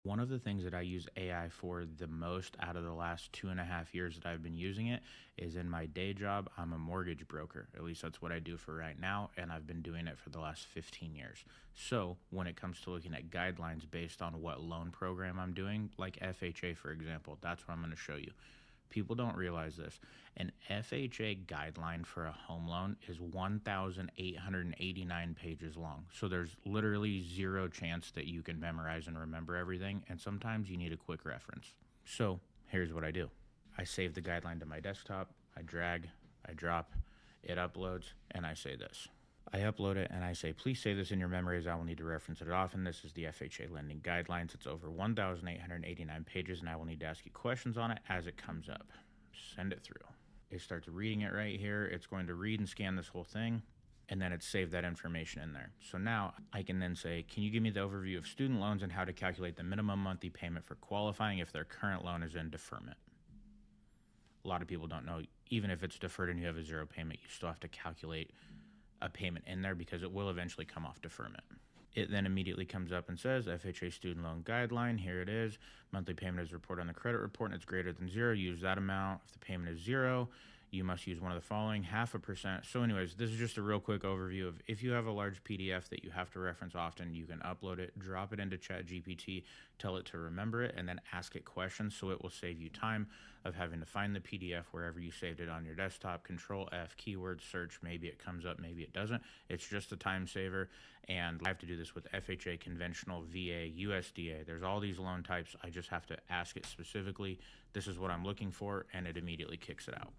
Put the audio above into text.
One of the things that I use AI for the most out of the last 2.5 years that I've been using it is in my day job. I'm a mortgage broker. At least that's what I do for right now. And I've been doing it for the last 15 years. So when it comes to looking at guidelines based on what loan program I'm doing, like FHA, for example, that's what I'm going to show you. People don't realize this. An FHA guideline for a home loan is 1,889 pages long. So there's literally zero chance that you can memorize and remember everything. And sometimes you need a quick reference. So here's what I do. I save the guideline to my desktop. I drag, I drop, it uploads, and I say this. I upload it and I say, please save this in your memory as I will need to reference it often. This is the FHA lending guidelines. It's over 1,889 pages and I will need to ask you questions on it as it comes up. Send it through. It starts reading it right here. It's going to read and scan this whole thing and then it's saved that information in there. So now I can then say, can you give me the overview of student loans and how to calculate the minimum monthly payment for qualifying if their current loan is in deferment? A lot of people don't know, even if it's deferred and you have a zero payment, you still have to calculate a payment in there because it will eventually come off deferment. It then immediately comes up and says FHA student loan guideline. Here it is. Monthly payment is reported on the credit report and it's greater than zero. Use that amount. If the payment is zero, you must use one of the following, 0.5%. So anyways, this is just a real quick overview of if you have a large PDF that you have to reference often, you can upload it, drop it into ChatGPT, tell it to remember it, and then ask it questions. So it will save you time of having to find the PDF wherever you saved it on your desktop, Control F, keyword search. Maybe it comes up, maybe it doesn't. It's just a time saver. And I have to do this with FHA, conventional, VA, USDA. There's all these loan types. I just have to ask it specifically, this is what I'm looking for, and it immediately kicks it out.